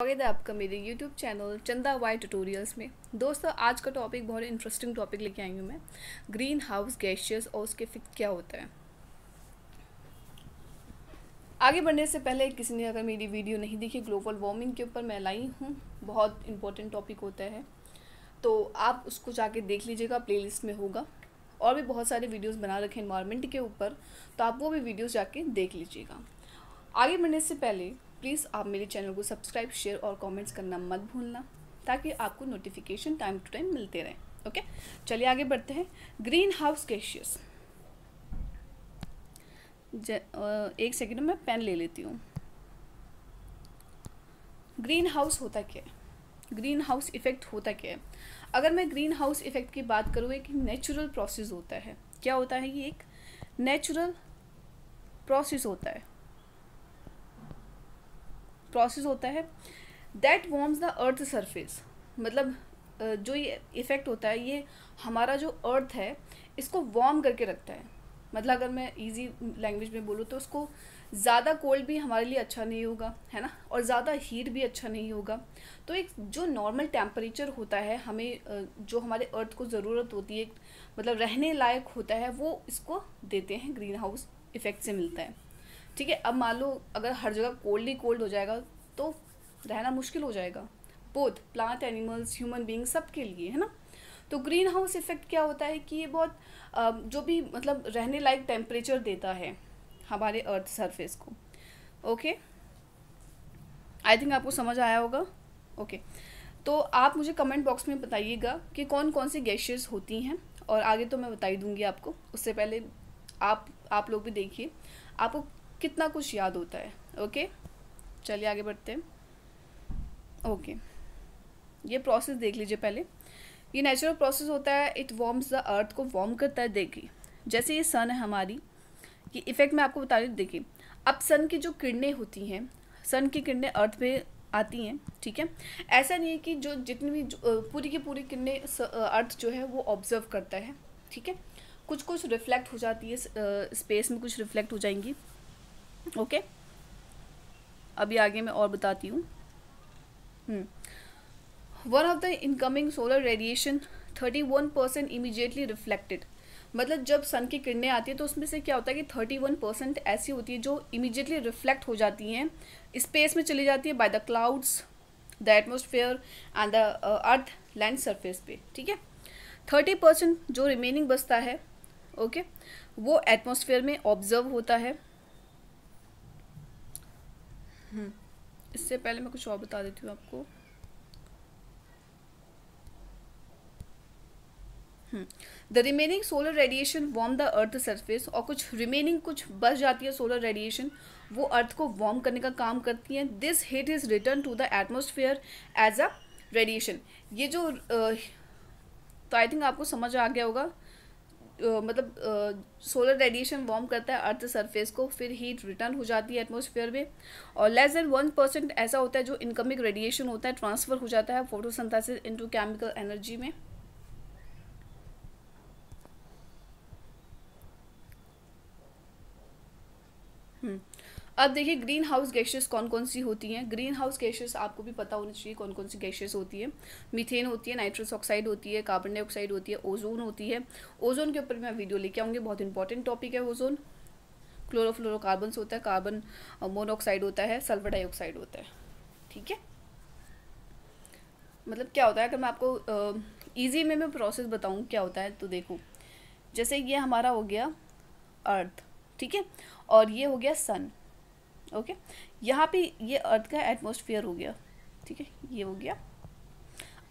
स्वागत है आपका मेरे YouTube चैनल चंदा वाई ट्यूटोरियल्स में। दोस्तों, आज का टॉपिक बहुत इंटरेस्टिंग टॉपिक लेके आई हूँ मैं, ग्रीन हाउस गैसेस और उसके इफेक्ट क्या होता है। आगे बढ़ने से पहले किसी ने अगर मेरी वीडियो नहीं देखी, ग्लोबल वार्मिंग के ऊपर मैं लाई हूँ, बहुत इंपॉर्टेंट टॉपिक होता है, तो आप उसको जाके देख लीजिएगा, प्लेलिस्ट में होगा। और भी बहुत सारे वीडियोज़ बना रखे इन्वायरमेंट के ऊपर, तो आप वो भी वीडियोज़ जाके देख लीजिएगा। आगे बढ़ने से पहले प्लीज़ आप मेरे चैनल को सब्सक्राइब, शेयर और कमेंट्स करना मत भूलना, ताकि आपको नोटिफिकेशन टाइम टू टाइम मिलते रहें। ओके, चलिए आगे बढ़ते हैं। ग्रीन हाउस गैसेस, एक सेकेंड में पेन ले लेती हूँ। ग्रीन हाउस होता क्या है, ग्रीन हाउस इफेक्ट होता क्या है। अगर मैं ग्रीन हाउस इफेक्ट की बात करूँ, एक नेचुरल प्रोसेस होता है। क्या होता है? ये एक नेचुरल प्रोसेस होता है that warms the earth surface. मतलब जो ये इफ़ेक्ट होता है, ये हमारा जो अर्थ है इसको वार्म करके रखता है। मतलब अगर मैं इजी लैंग्वेज में बोलूँ तो उसको ज़्यादा कोल्ड भी हमारे लिए अच्छा नहीं होगा, है ना, और ज़्यादा हीट भी अच्छा नहीं होगा। तो एक जो नॉर्मल टेम्परेचर होता है, हमें जो हमारे अर्थ को ज़रूरत होती है, मतलब रहने लायक होता है, वो इसको देते हैं, ग्रीन हाउस इफ़ेक्ट से मिलता है। ठीक है। अब मान लो अगर हर जगह कोल्ड ही कोल्ड हो जाएगा तो रहना मुश्किल हो जाएगा, both plant, animals, human being, सबके लिए, है ना। तो ग्रीन हाउस इफेक्ट क्या होता है कि ये बहुत जो भी मतलब रहने लायक टेम्परेचर देता है हमारे अर्थ सरफेस को। ओके, आई थिंक आपको समझ आया होगा। ओके, तो आप मुझे कमेंट बॉक्स में बताइएगा कि कौन कौन सी गैसेस होती हैं, और आगे तो मैं बता ही दूंगी आपको। उससे पहले आप लोग भी देखिए आपको कितना कुछ याद होता है। ओके, चलिए आगे बढ़ते हैं। ओके, ये प्रोसेस देख लीजिए पहले। ये नेचुरल प्रोसेस होता है, इट वार्म्स द अर्थ, को वार्म करता है। देखिए जैसे ये सन है हमारी, ये इफेक्ट मैं आपको बता रही हूँ। देखिए अब सन की जो किरणें होती हैं, सन की किरणें अर्थ पे आती हैं, ठीक है। ऐसा नहीं है कि जो जितनी भी पूरी की पूरी किरणें अर्थ जो है वो ऑब्जर्व करता है, ठीक है। कुछ कुछ रिफ्लेक्ट हो जाती है स्पेस में, कुछ रिफ्लेक्ट हो जाएंगी। ओके, अभी आगे मैं और बताती हूँ। One of the incoming solar radiation 31% immediately reflected. मतलब जब सन की किरणें आती है तो उसमें से क्या होता है कि 31% ऐसी होती है जो इमीडिएटली रिफ्लेक्ट हो जाती हैं, स्पेस में चली जाती है by the clouds, the atmosphere and the earth land surface पे, ठीक है। 30% जो रिमेनिंग बचता है, ओके, वो एटमोसफेयर में ऑब्जर्व होता है। इससे पहले मैं कुछ और बता देती हूँ आपको। The remaining solar radiation warm the earth surface, और कुछ रिमेनिंग कुछ बच जाती है सोलर रेडिएशन, वो अर्थ को वार्म करने का काम करती है। This heat is return to the atmosphere as a radiation. ये जो तो आई थिंक आपको समझ आ गया होगा। मतलब सोलर रेडिएशन वार्म करता है अर्थ सरफेस को, फिर हीट रिटर्न हो जाती है एटमॉस्फेयर में, और लेस देन 1% ऐसा होता है जो इनकमिंग रेडिएशन होता है ट्रांसफ़र हो जाता है फोटोसिंथेसिस इनटू केमिकल एनर्जी में। अब देखिए ग्रीन हाउस गैसेस कौन कौन सी होती हैं। ग्रीन हाउस गैसेस आपको भी पता होना चाहिए कौन कौन सी गैसेस होती है। मीथेन होती है, नाइट्रस ऑक्साइड होती है, कार्बन डाइऑक्साइड होती है, ओजोन होती है। ओजोन के ऊपर मैं वीडियो लेके आऊँगी, बहुत इंपॉर्टेंट टॉपिक है ओजोन। क्लोरोफ्लोरोकार्बन्स होता है, कार्बन मोनोऑक्साइड होता है, सल्फर डाइऑक्साइड होता है, ठीक है। मतलब क्या होता है, अगर मैं आपको ईजी में मैं प्रोसेस बताऊँ क्या होता है तो देखो, जैसे ये हमारा हो गया अर्थ, ठीक है, और ये हो गया सन। ओके, यहाँ पे ये अर्थ का एटमॉस्फेयर हो गया, ठीक है, ये हो गया।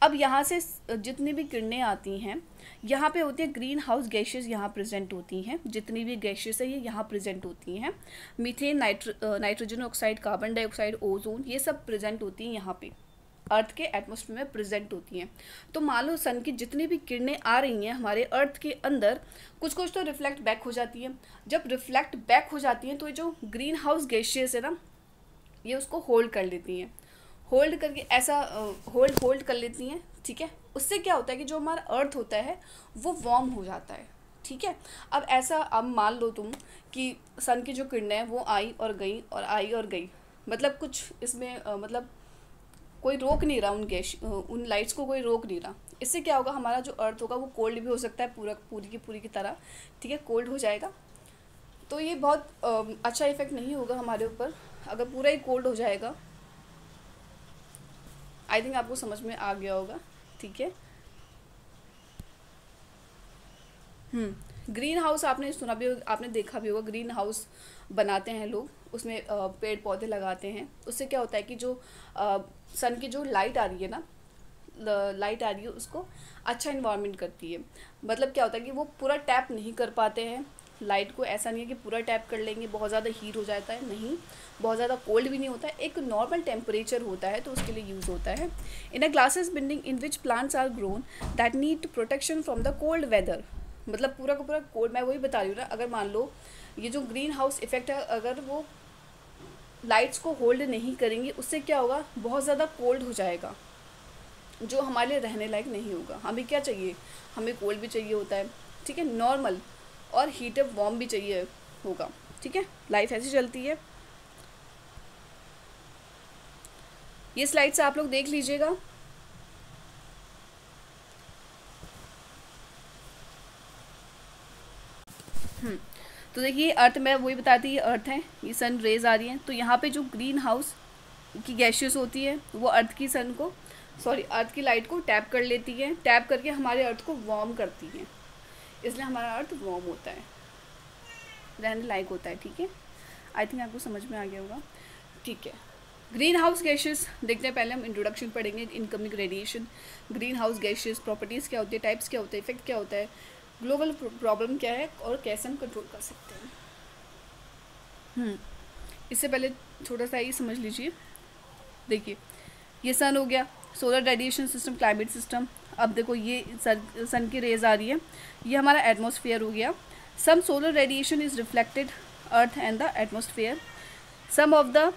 अब यहाँ से जितनी भी किरणें आती हैं, यहाँ पे होती है ग्रीन हाउस गैसेस, यहाँ प्रेजेंट होती हैं। जितनी भी गैसेस है ये यहाँ प्रेजेंट होती हैं। Methane, nitrogen oxide, carbon dioxide, ozone, ये सब प्रेजेंट होती हैं यहाँ पे अर्थ के एटमॉस्फेयर में प्रेजेंट होती हैं। तो मान लो सन की जितनी भी किरणें आ रही हैं हमारे अर्थ के अंदर, कुछ कुछ तो रिफ्लेक्ट बैक हो जाती हैं। जब रिफ्लेक्ट बैक हो जाती हैं तो ये जो ग्रीन हाउस गैसेस है ना, ये उसको होल्ड कर लेती हैं, होल्ड करके ऐसा होल्ड कर लेती हैं, ठीक है। उससे क्या होता है कि जो हमारा अर्थ होता है वो वार्म हो जाता है, ठीक है। अब ऐसा अब मान लो तुम कि सन की जो किरणें हैं वो आई और गई और आई और गई, मतलब कुछ इसमें मतलब कोई रोक नहीं रहा उन लाइट्स को कोई रोक नहीं रहा। इससे क्या होगा, हमारा जो अर्थ होगा वो कोल्ड भी हो सकता है पूरी की तरह, ठीक है, कोल्ड हो जाएगा। तो ये बहुत अच्छा इफेक्ट नहीं होगा हमारे ऊपर अगर पूरा ही कोल्ड हो जाएगा। आई थिंक आपको समझ में आ गया होगा, ठीक है। ग्रीन हाउस आपने सुना भी होगा, आपने देखा भी होगा, ग्रीन हाउस बनाते हैं लोग, उसमें पेड़ पौधे लगाते हैं। उससे क्या होता है कि जो सन की जो लाइट आ रही है ना, लाइट आ रही है उसको अच्छा इन्वायरमेंट करती है। मतलब क्या होता है कि वो पूरा टैप नहीं कर पाते हैं लाइट को। ऐसा नहीं है कि पूरा टैप कर लेंगे, बहुत ज़्यादा हीट हो जाता है, नहीं, बहुत ज़्यादा कोल्ड भी नहीं होता है, एक नॉर्मल टेम्परेचर होता है, तो उसके लिए यूज़ होता है। In a glasses building in which plants are grown that need protection from the cold weather. मतलब पूरा का पूरा कोल्ड, मैं वही बता रही हूँ ना, अगर मान लो ये जो ग्रीन हाउस इफेक्ट है, अगर वो लाइट्स को होल्ड नहीं करेंगी, उससे क्या होगा, बहुत ज़्यादा कोल्ड हो जाएगा, जो हमारे लिए रहने लायक नहीं होगा। हमें क्या चाहिए, हमें कोल्ड भी चाहिए होता है, ठीक है, नॉर्मल, और हीटर वार्म भी चाहिए होगा, ठीक है। लाइफ ऐसी चलती है। ये स्लाइड से आप लोग देख लीजिएगा। तो देखिए अर्थ, मैं वही बताती, ये अर्थ है, ये सन रेज आ रही हैं, तो यहाँ पे जो ग्रीन हाउस की गैसेस होती है वो अर्थ की सन को, सॉरी, अर्थ की लाइट को टैप कर लेती है, टैप करके हमारे अर्थ को वार्म करती है, इसलिए हमारा अर्थ वार्म होता है, रहने लायक होता है, ठीक है। आई थिंक आपको समझ में आ गया होगा, ठीक है। ग्रीन हाउस गैसेस देखते हैं, पहले हम इंट्रोडक्शन पढ़ेंगे, incoming radiation, green house gases, properties क्या होती है, टाइप्स क्या होते हैं, इफेक्ट क्या होता है, ग्लोबल प्रॉब्लम क्या है और कैसे हम कंट्रोल कर सकते हैं। इससे पहले छोटा सा ही समझ लीजिए। देखिए ये सन हो गया, solar radiation system, climate system. अब देखो ये सन की रेज आ रही है, ये हमारा एटमॉस्फेयर हो गया। Some solar radiation is reflected earth and the atmosphere, some of the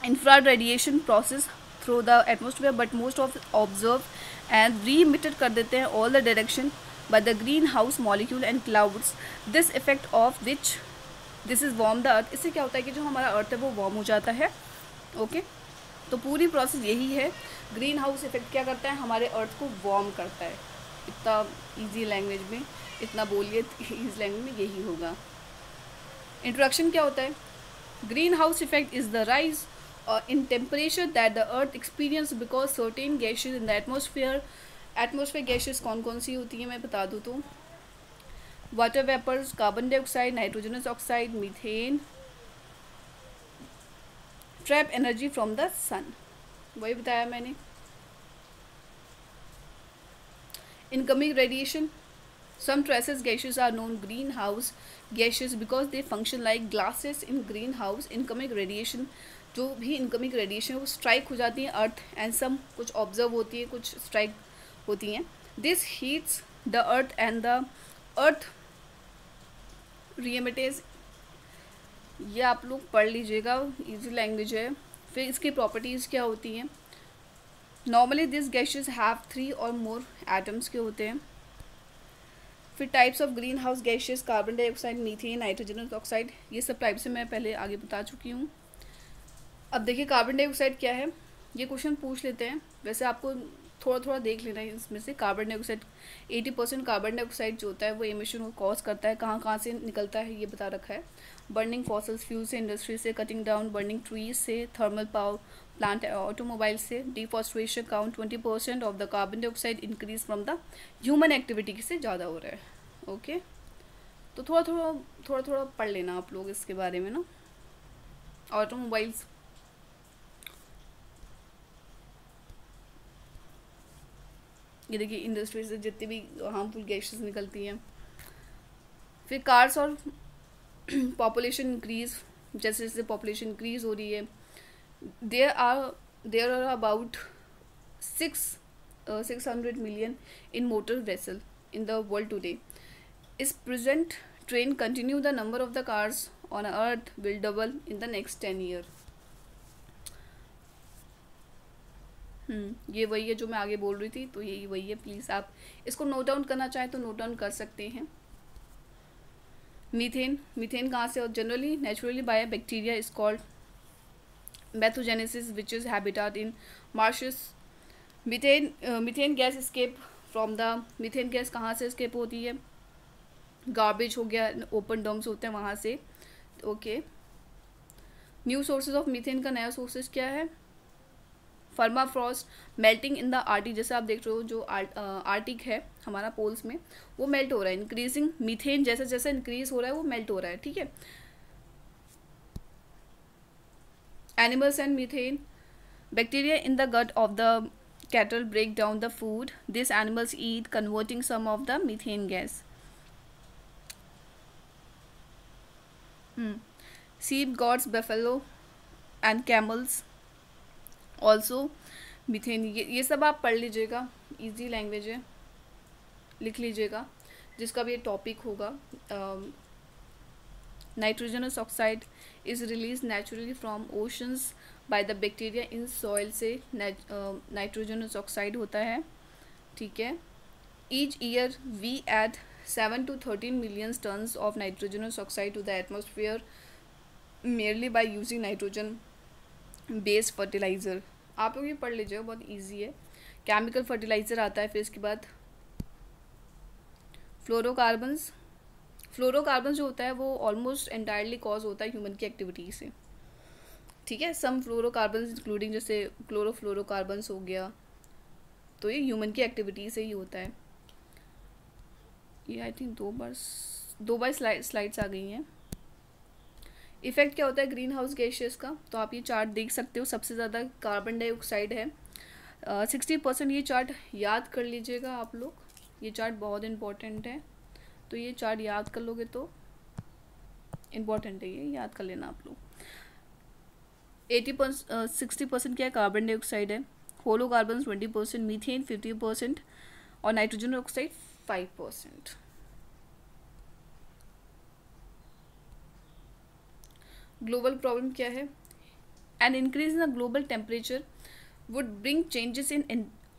infrared radiation process through the atmosphere, but most of observed and re-emitted कर देते हैं all the direction by the greenhouse molecule and clouds, this effect of which this is warm the earth। इससे क्या होता है कि जो हमारा अर्थ है वो वार्म हो जाता है, ओके। तो पूरी प्रोसेस यही है। ग्रीन हाउस इफेक्ट क्या करता है, हमारे अर्थ को वार्म करता है। इतना ईजी लैंग्वेज में, इतना बोलिए इस लैंग्वेज में यही होगा। इंट्रोडक्शन क्या होता है, green house effect is the rise in temperature that the earth experience because certain gases in the atmosphere gases कौन कौन सी होती हैं मैं बता दूँ तो, water vapours, carbon dioxide, nitrogenous oxide, methane, trap energy from the sun, वही बताया मैंने। Incoming radiation, some traces gases are known greenhouse gases because they function like glasses in greenhouse। Incoming radiation, जो भी इनकमिंग रेडिएशन वो strike हो जाती हैं अर्थ, and some कुछ ऑब्जर्व होती है, कुछ स्ट्राइक होती हैं। This heats the earth and the earth reemits, ये आप लोग पढ़ लीजिएगा, इजी लैंग्वेज है। फिर इसकी प्रॉपर्टीज़ क्या होती हैं, नॉर्मली दिस गैसेस हैव 3 और मोर एटम्स के होते हैं। फिर types of green house gases, carbon dioxide, methane, nitrogenous oxide, ये सब टाइप से मैं पहले आगे बता चुकी हूँ। अब देखिए कार्बन डाइऑक्साइड क्या है, ये क्वेश्चन पूछ लेते हैं, वैसे आपको थोड़ा थोड़ा देख लेना है इसमें से। कार्बन डाइऑक्साइड 80% कार्बन डाइऑक्साइड जो होता है वो एमिशन को कॉज करता है, कहाँ कहाँ से निकलता है ये बता रखा है। बर्निंग फॉसल्स फ्यूल से, इंडस्ट्री से, कटिंग डाउन बर्निंग ट्रीज से, थर्मल पावर प्लांट, ऑटोमोबाइल से, deforestation count 20% of the carbon dioxide increase from the human activity से ज़्यादा हो रहा है, ओके। तो थोड़ा थोड़ा पढ़ लेना आप लोग इसके बारे में ना। ऑटोमोबाइल्स, ये देखिए इंडस्ट्री से जितनी भी हार्मफुल गैसेस निकलती हैं। फिर कार्स और पॉपुलेशन इंक्रीज, जैसे जैसे पॉपुलेशन इंक्रीज हो रही है, there are about 600 million in motor vessel in the world today. Is present train continue, the number of the cars on earth will double in the next 10 year। ये वही है जो मैं आगे बोल रही थी, तो यही वही है। प्लीज़ आप इसको नोट डाउन करना चाहें तो नोट डाउन कर सकते हैं। मीथेन, मीथेन कहाँ से, और generally naturally by bacteria is called Methogenesis, which is habitat in marshes. Methane gas escape from the methane gas कहाँ से escape होती है? गार्बेज हो गया, ओपन डम्प्स होते हैं वहाँ से. Okay. New sources of methane का नया सोर्सेज क्या है? फर्माफ्रॉस्ट, मेल्टिंग इन द आर्टिक. जैसे आप देख रहे हो जो आर्टिक है हमारा पोल्स में, वो मेल्ट हो रहा है. इंक्रीजिंग मीथेन जैसे जैसे इंक्रीज हो रहा है वो मेल्ट हो रहा है. ठीक है. Animals and methane. Bacteria in the gut of the cattle break down the food these animals eat, converting some of the methane gas. Sheep, goats, buffalo and camels also methane. ये सब आप पढ़ लीजिएगा, इजी लैंग्वेज है, लिख लीजिएगा, जिसका भी ये टॉपिक होगा. Nitrogenous oxide is release naturally from oceans by the bacteria in soil से नाइट्रोजनस ऑक्साइड होता है. ठीक है. Each year we add 7 to 13 million tons of nitrogenous oxide to the atmosphere merely by using nitrogen based fertilizer. आप लोग ये पढ़ लीजिएगा, बहुत इजी है. केमिकल फर्टिलाइज़र आता है. फिर इसके बाद फ्लोरोकार्बन्स. फ्लोरोकार्बन जो होता है वो ऑलमोस्ट एंटायरली कॉज होता है ह्यूमन की एक्टिविटी से. ठीक है. सम फ्लोरोकार्बन इंक्लूडिंग जैसे क्लोरोफ्लोरोकार्बन्स हो गया, तो ये ह्यूमन की एक्टिविटी से ही होता है. ये आई थिंक दो बार स्लाइड्स आ गई हैं. इफेक्ट क्या होता है ग्रीन हाउस गैसेस का, तो आप ये चार्ट देख सकते हो. सबसे ज़्यादा कार्बन डाइऑक्साइड है, 60%. ये चार्ट याद कर लीजिएगा आप लोग, ये चार्ट बहुत इंपॉर्टेंट है. तो ये चार्ट याद कर लोगे तो इम्पॉर्टेंट है, ये याद कर लेना आप लोग. 60% क्या है? कार्बन डाइऑक्साइड है. होलो कार्बन 20%, मीथेन 50% और नाइट्रोजन ऑक्साइड 5%. ग्लोबल प्रॉब्लम क्या है? An increase in the global temperature would bring changes in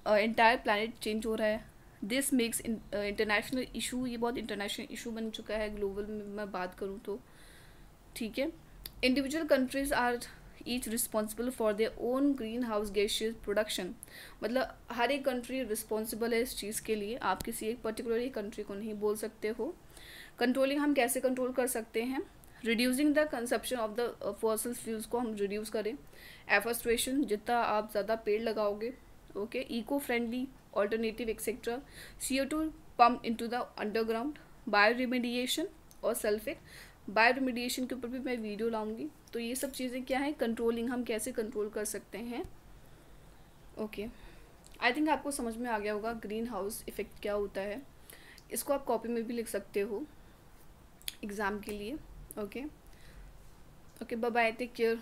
entire planet. Change हो रहा है. This makes international issue. ये बहुत इंटरनेशनल इशू बन चुका है ग्लोबल में मैं बात करूँ तो. ठीक है. Individual countries are each responsible for their own greenhouse gases production. मतलब हर एक कंट्री रिस्पॉन्सिबल है इस चीज़ के लिए. आप किसी एक पर्टिकुलर कंट्री को नहीं बोल सकते हो. कंट्रोलिंग हम कैसे कंट्रोल कर सकते हैं? Reducing the consumption of the fossil fuels को हम रिड्यूस करें. एफोरेस्टेशन, जितना आप ज़्यादा पेड़ लगाओगे. Okay. Eco friendly alternative etcetera. CO2 pump into the underground. Bioremediation और सल्फेट. बायो रिमेडिएशन के ऊपर भी मैं वीडियो लाऊंगी. तो ये सब चीज़ें क्या है, कंट्रोलिंग, हम कैसे कंट्रोल कर सकते हैं. ओके. आई थिंक आपको समझ में आ गया होगा ग्रीन हाउस इफेक्ट क्या होता है. इसको आप कॉपी में भी लिख सकते हो एग्ज़ाम के लिए. Okay. Bye bye, take care.